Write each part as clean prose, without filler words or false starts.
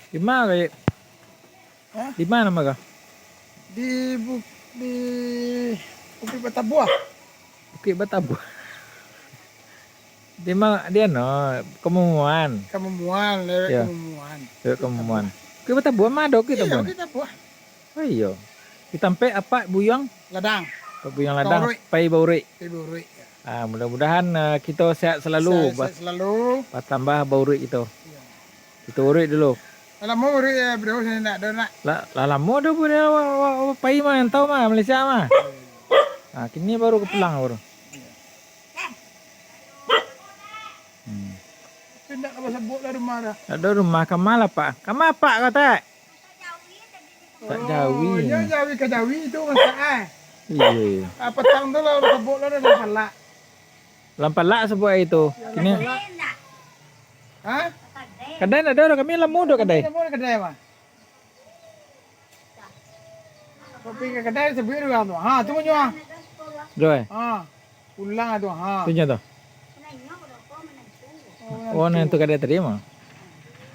Di mana kayak? Hah? Di mana maka? Di Bukit Batabuah. Bukit Batabu. Di mana dia no? Kemuan. Kemuan, lewat Ya, Kemuan. ke Kemuan. Bukit Batabu mana ada Bukit Iya, Batabu? Bukit Batabuah. Oh iya. Ditampe apa Buyang? Ladang. Ke Buyang Ladang, Bauri. Pai Bauri. Bauri. Ah, mudah-mudahan kita sehat selalu. Saya selalu. Tambah Bauri itu. Iya. Itu Bauri dulu. Kalau mau Bauri ya bro, saya nak ada nak. Lah lama dah pun Pai mah yang tahu mah Malaysia mah. Nah, kini baru kepulang baru. Pindah ke sebut lah rumah dah. Ada rumah Kamal apa? Kamal apa kata? Tak Jawi. Oh, ya Jawi ke Jawi itu masalah. Iya. Apa tang tu lah sebut lah dah palak. Lampalak sebut itu. Kini. Hah? Kadai ada orang kami lemu dah kadai. Kita mau kedai mah. Kopi ke kedai sebut juga tu. Ha, tunggu nyoa. Rồi. Ha. Pulang tu ha. Tunjuk tu. Oh, nah itu kadai tadi mah.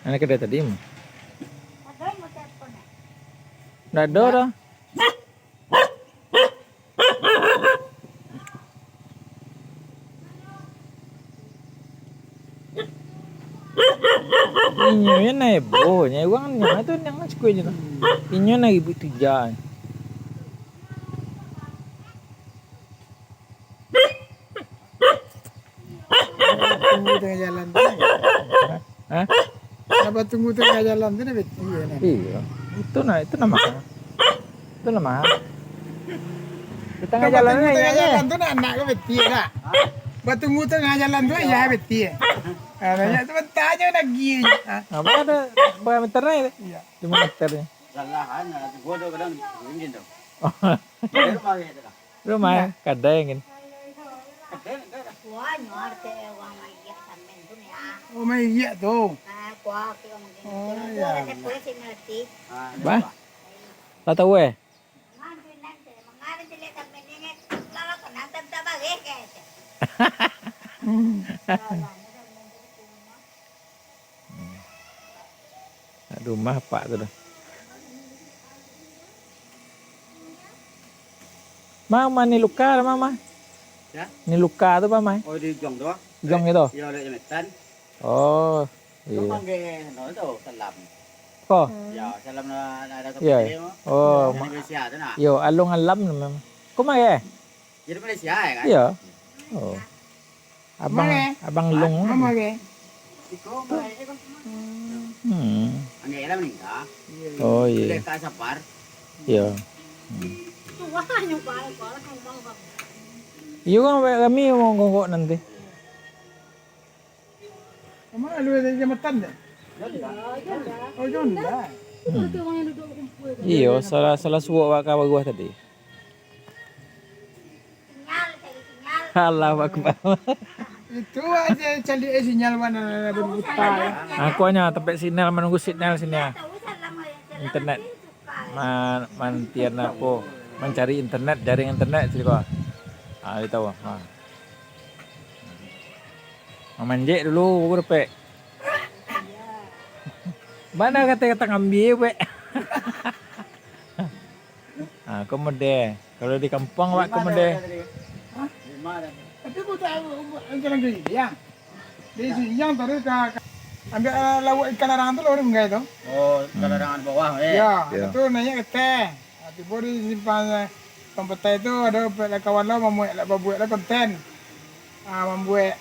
Anak kadai tadi mah. Nggak ada dah. Inyo yan na ibo. Nya uang nya itu yang mas kuy nyo. Inyo na ibu tuja. Tunggu tengah jalan tu. Hah? Apa tunggu tengah jalan tu ni beti ya. Iya. Itu nama. Itu nama. Di tengah jalan ni tengah ya. jalan tu nak anak ke beti dah. Tunggu tengah jalan tu ya beti. Banyak sebentar je nak pergi. Apa ada berapa meter ni? Iya. 5 meter ni. Lalahan na bodo kadang ingin daw. Oh, Pero makita na. rumah kadai ngin. Kuah norte uang maya sampai tu ni ah. Oh mai iya tu. Kuah kau mungkin. Oh, Kuah ya. ada kuah sih nanti. Ba? Tak tahu eh. Mandu nanti, mengalir je lihat sampai ni. Kalau kau nanti tak bagi ke? Rumah pak tu dah. Mama ni luka dah mama. Ya? Ni luka tu mama. O di jong to. Jong itu. Yo le metan. Oh. Iya. Iya. Mang ge no to salam. Kok? Ya, salam na ada to. Iya. Oh, Di Malaysia tu na. yo alung alam naman. Kau mai eh? Jadi Malaysia ya kan? Iya. Oh. Abang Mai. abang lung. Mama ke? Iko mai ko. Hmm. Ang ela meningka. Oh Ile iya. ka sapar. Iya. Kuah yang kuah yang bang. Iyo kan kami mau gongkok nanti. Mama lu ada jambatan dah. Oh jonda. Iyo salah suwak wak bagus tadi. Sinyal, cari sinyal. Allah akbar. Itu aja cari sinyal mana berbuta ya. Aku hanya tempat sinyal menunggu sinyal sini ya. Tahu salam yang Internet. Mantian aku mencari internet, jaring internet sih kok. Ah, itu tahu. Ah. Manjek dulu aku dapat. Mana kata-kata ngambil, we. Ah, komode. Kalau di kampung wak komode. Lima dah. Tapi aku tahu jalan gini ya. Di sini yang terus ambil lauk ikan arang tu orang enggak itu. Oh, kalarangan bawah eh. Ya, Ya. itu nanya ke teh. Tiba di simpan komputer itu ada kawan lo membuat konten. Membuat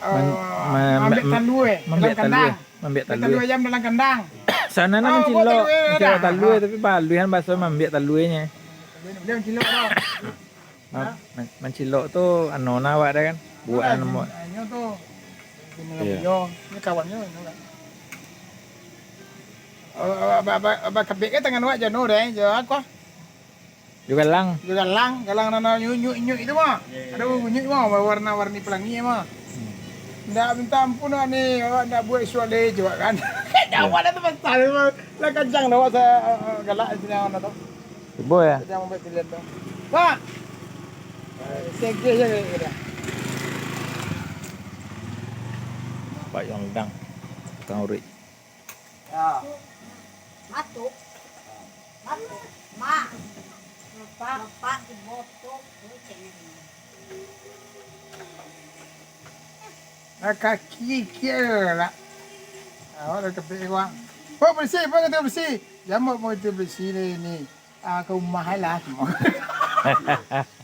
ambil talue dalam kandang. Ambil Talue talue. ayam dalam kandang. Sana Oh, nama buat cilok. talue dah. Cilok talue tapi baluian bahasa ambil taluenya. Dia mencilok tau. Mencilok tu anona wak dah kan. Buat nama. Ini tu. Iya. Ini kawannya ini kan. Abang kabik ke tangan awak jenuh deh, je aku. Juga lang. Juga galang nana nyuk itu mah. Ada nyuk mah warna-warni pelangi mah. Ndak minta ampun ni, awak nak buat suale juga kan. Awak dah pasal lah kacang dah awak saya galak sini awak tu. Ibu ya. Kacang buat pilihan tu. Pak. Sekje je dia. Pak yang ledang. Tukang urik. Ya. Matuk. Matuk. Ma. Pak di moto. Kaki kira lah. Orang kepi wang. Pak bersih, pak kata bersih. Jamu mau itu bersih ni. Kau mahal lah semua.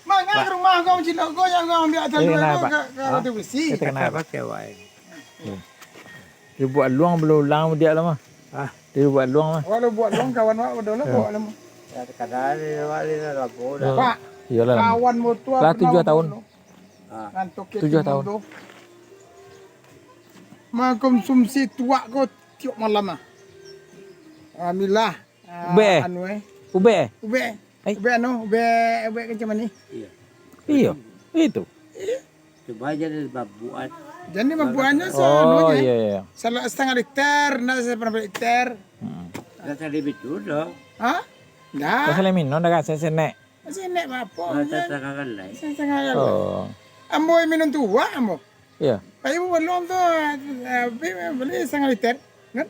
Mana rumah kau cilok kau yang kau ambil atas dua kau tu bersih. Kita kenapa pakai wai? Dia buat luang belum ulang dia lah mah. Dia buat luang mah. Walau buat long kawan wak betul lah buat lama. Kadang ni wali ni rabo dah. Pak, Iyalah. kawan motor Lah 7 tahun. Ngantuk 7 tahun. Mengkonsumsi tuak kau tiap malam ah. Alhamdulillah. Ube. Anu Ube. Ube. Ube anu, ube macam mana ni? Iya. Itu. Cuba jadi babuat. Jadi membuatnya Oh seanunya. iya iya. Salah setengah liter, nak seberapa liter? Dah tadi betul dah. Hah? Dah. Pasal minum dah kan senek. Masih nak apa? Masa tangan lain. Setengah kali. Oh. Ambo minum tua ambo. Iya. Ayo belum tu beli setengah liter. Kan?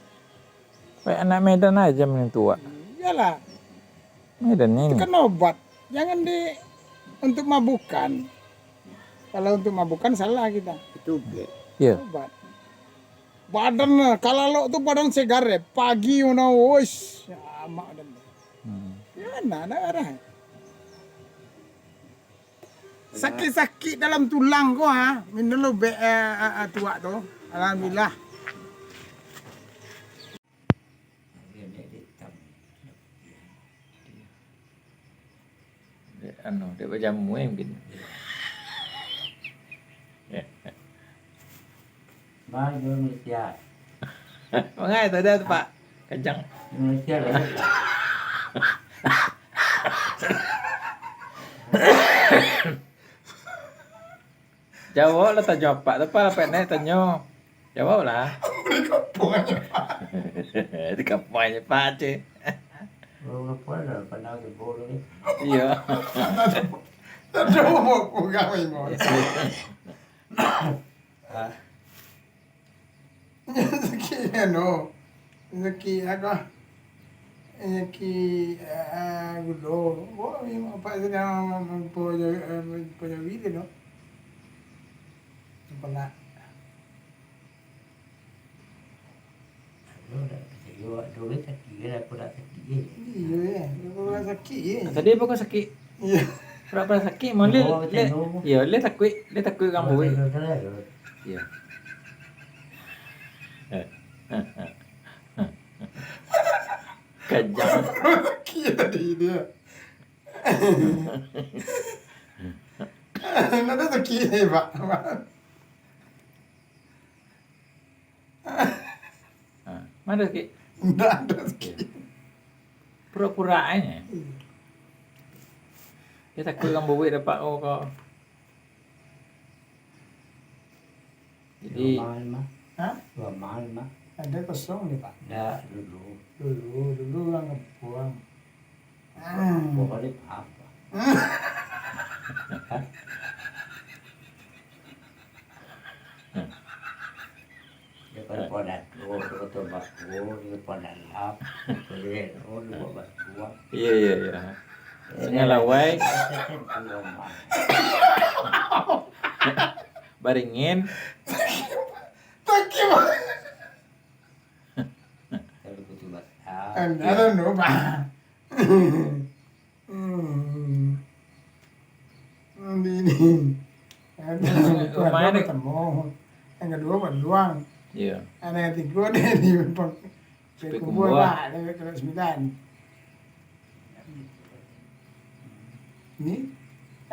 Kayak anak Medan aja minum tua. Iyalah. Medan Itu ini. kan obat. Jangan untuk mabukan. Kalau untuk mabukan salah kita. Itu be. Iya. Obat. Badan kalau lo tu badan segar ya. Pagi una wis. Ya mak dan. Ya mana ada arah. Sakit-sakit dalam tulang kau ha. Minum lo tua tu. Alhamdulillah. Dia berjamu mungkin. Bang Indonesia. Mangai tadi tu Pak. Kencang. Indonesia lah. Jawab lah tak jawab Pak. Tapi apa nak tanya? Jawab lah. Di kampanye Pak je. Orang apa dah pandang ke bodoh ni. Iya. Tak tahu mau kau mau. Rezeki ano. Rezeki apa? Rezeki gulo. Wah, apa itu yang punya video no? Pernah. Duit sakit dah pun dah sakit. Iya, orang sakit ye. Tadi apa kau sakit? Iya. Pura-pura sakit mau le. Iya, le takut kamu. Iya. Kejam. Sakit tadi dia. Nada sakit ni pak. Mana sakit? Nada ada sakit. Pura-pura aja. Dia takut kamu buat dapat kau. Jadi Hah? Dua mahal mah. Ada kosong ni pak. Dah dulu. Dulu orang ngebuang. Pokoknya apa? Dia pada podat. Oh, dia kata baku. Dia podat lap. Dia oh, dia buat batu. iya. Sengalah wai baringin. Sakit pak. Kalau kutu batu. I don't know pak. Ini. Lumayan deh. Ketemu. Yang kedua berluang. Iya. Ada yang tiga deh di kumpul pak. Dari kelas 9. Ini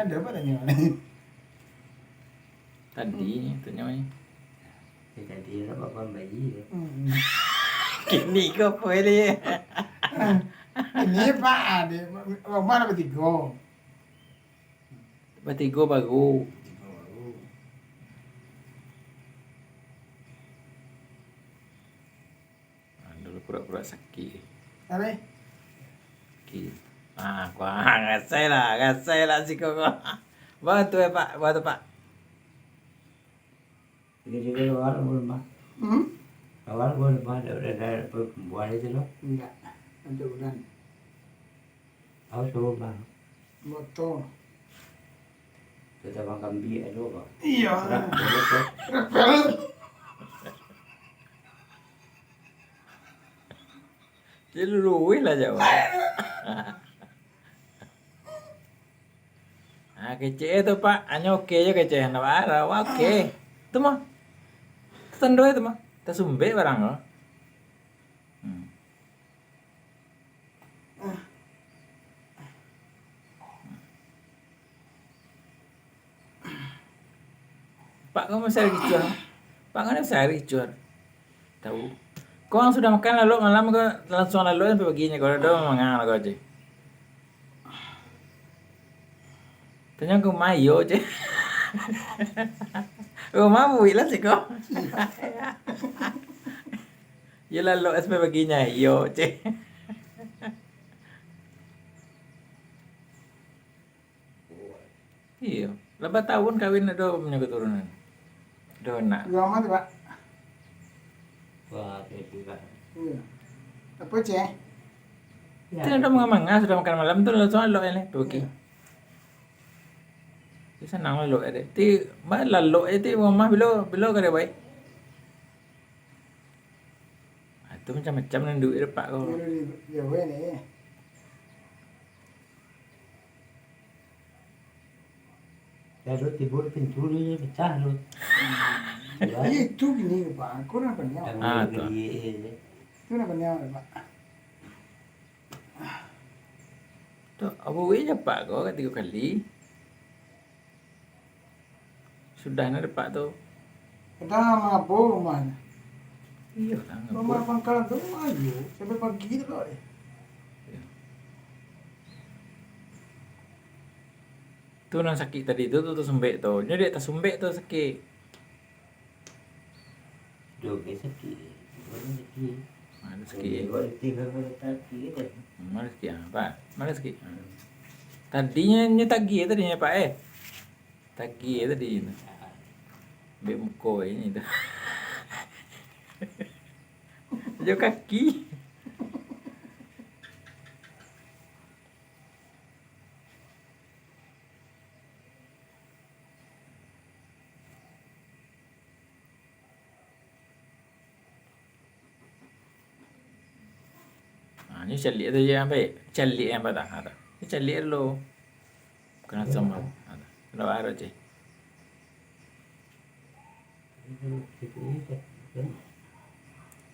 ada apa tanya ni? Tadi tanya ni. Jadi nak bapak bayi. Kini kau boleh. Ini pak ada. Mana bertiga? Bertiga baru. Dulu pura-pura sakit. Apa? Sakit. Gasai lah si kau. Bantu Pak, bantu Pak. Jadi awal belum mah. Awal belum mah. Dah pembuat itu loh. Enggak. Untuk bulan Aku suruh bang. motor. Kita makan biar dulu bang. Iya. Rak, boleh tuh. Repel. Jadi luwih lah jawab. Ah, kece itu Pak, hanya oke aja kece, nak arah, oke. Itu mah, tendo itu mah, kita sumbe barang lo. Pak, kamu masih lagi cuan? Pak, kan masih lagi cuan? Tahu? Kau yang sudah makan lalu malam kau langsung lalu sampai paginya kalau ada mangang kau aja. Tanya kau mayo aja. Kau mau lah sih kau. Ya lalu sampai paginya yo aja. Iya, 8 tahun kawin ada punya keturunan. Ada anak. Gimana tuh Pak? Wah, kayak juga. Iya. Apa ceh? Itu ada mangga sudah makan malam tuh langsung lalu ini pagi. Bisa nang lalu ada. Ti mana lalu itu mama bilo kada baik. Itu macam-macam nih duit Pak kau. Dulu di Jawa nih. Ya lu timbul pencurinya pecah lu. Itu gini Pak, aku nak penyau. Ah, tuh. Itu nak penyau Pak. Tuh, abu aja Pak kau kan 3 kali. Sudah ada Pak tuh. Kita mabuk rumahnya. Iya lah. Rumah pangkalan tuh maju sampai pagi itu loh. Tuh nang sakit tadi itu tuh sumbek tuh. Jadi tak sumbek tuh sakit. Joget sakit. Boleh sakit. Mana sakit? Boleh tinggal boleh sakit. Mana sakit Pak? Mana sakit? Tadinya tagi tadinya Pak Tagi tadi itu. Bek muko ini dah. Jauh kaki. Ini calik tu je sampai calik yang pada ada. Ini calik lo. Kena sama ada. Lo ada je.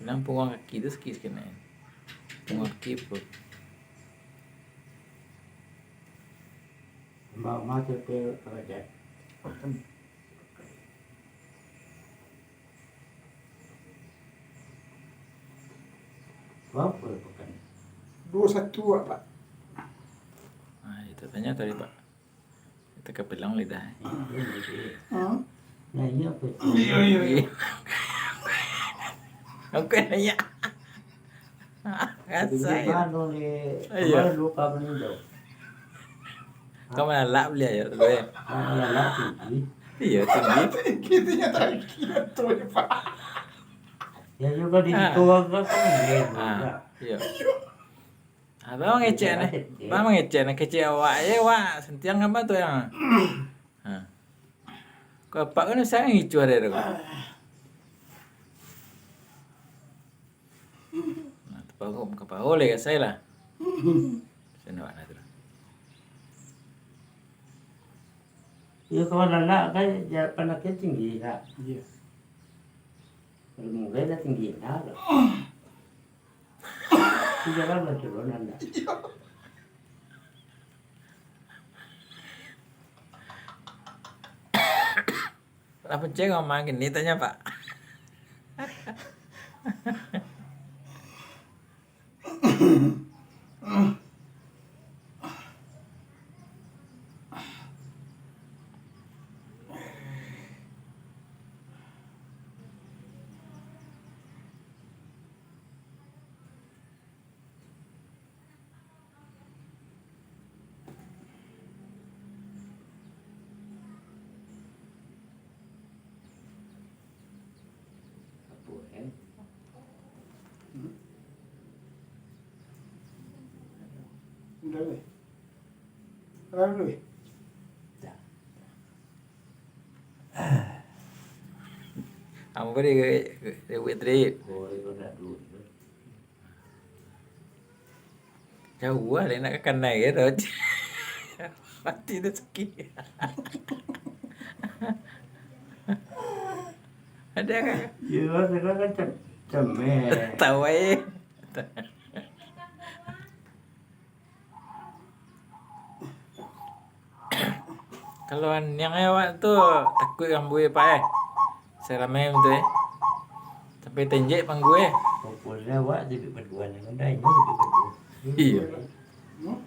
Nang punggung kaki tu sikit kena. Punggung kaki pun. Mau tu kerja. Apa bukan? 21 Pak. Ah, itu tanya tadi Pak. Kita kepelang lidah. Nah ini apa? Iya. Oke nanya. Kasai. Mana ni? Iya. Mana luka meninjau? Kau mana lap dia ya tu ya. Mana lah tinggi? Iya tinggi. Gitunya tadi tuh Pak. Ya juga di situ agak kan. Ah, iya. Abang ngecek nih. Abang ngecek nih kecek awak je wak. Sentiang apa tu yang? Ha. Kau apa kan saya ngicu ada tu. Nah, tu pahu kepahu le saya lah. Saya nak nak tu. Ya kalau anak kan ya panasnya tinggi lah. Iya. Kalau mungkin dah tinggi lah. Tidak kan turun anda. Apa cek ngomong gini tanya Pak. Udah weh. Lalu weh. Kamu ko di wait trip. Boleh kau nak dulu. Jauh lah nak ke kanai gitu. Mati tu sakit. Ada kan? Ya, sekarang kan cemen. Tahu aja. Kalau yang awak tu takut yang gue pak seramai tu sampai tenjek pang gue. Pokoknya awak jadi berdua dengan dah ini jadi berdua. Iya. Hmm?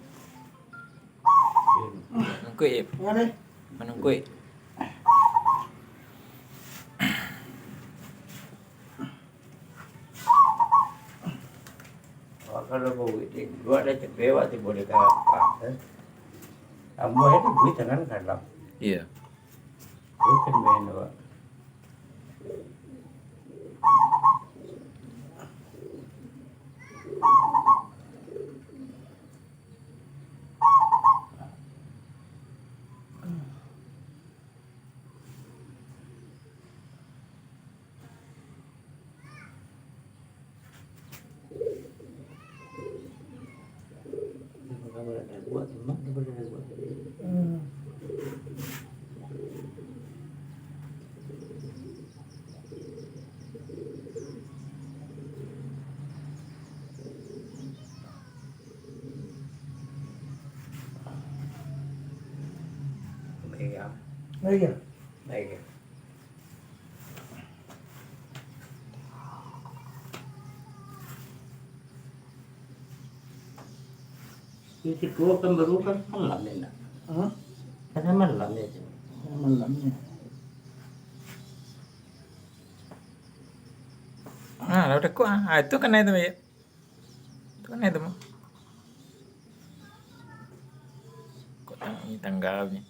Nungkui, Mana? menungkui. Kalau kau itu dua ada cepet awak tu boleh kau apa? Kamu itu duit jangan kalah. Iya. Bukan main awak. Kamu ada buat, mak dia boleh ada buat. Baik ya, Baik ya. baik ya. Itu kau kan baru kan malam ni nak. Hah? Karena malam ni. Malamnya. Ah, udah kok. Ah, itu kan itu ya. Itu kan itu mah. Kok ini tanggalnya.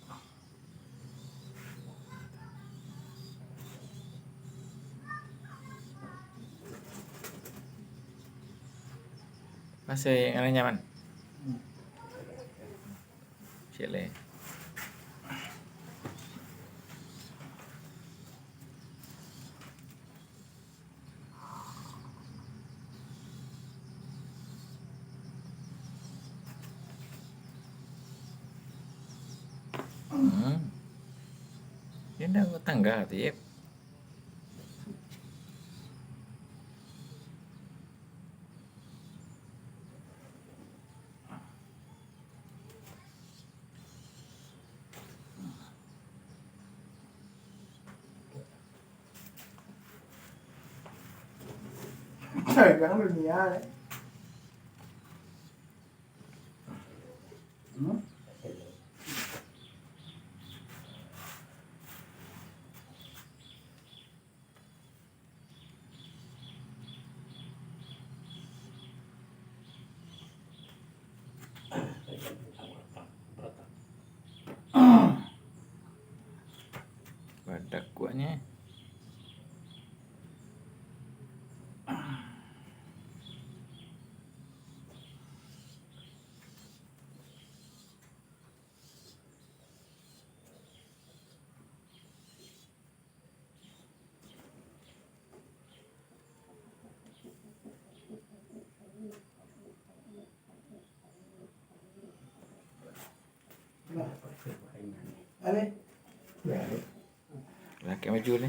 Masih yang nyaman. Sile. Ini dah tangga tiap. Jangan dunia. Hmm? Badak kuatnya. Ale. Laki maju ni.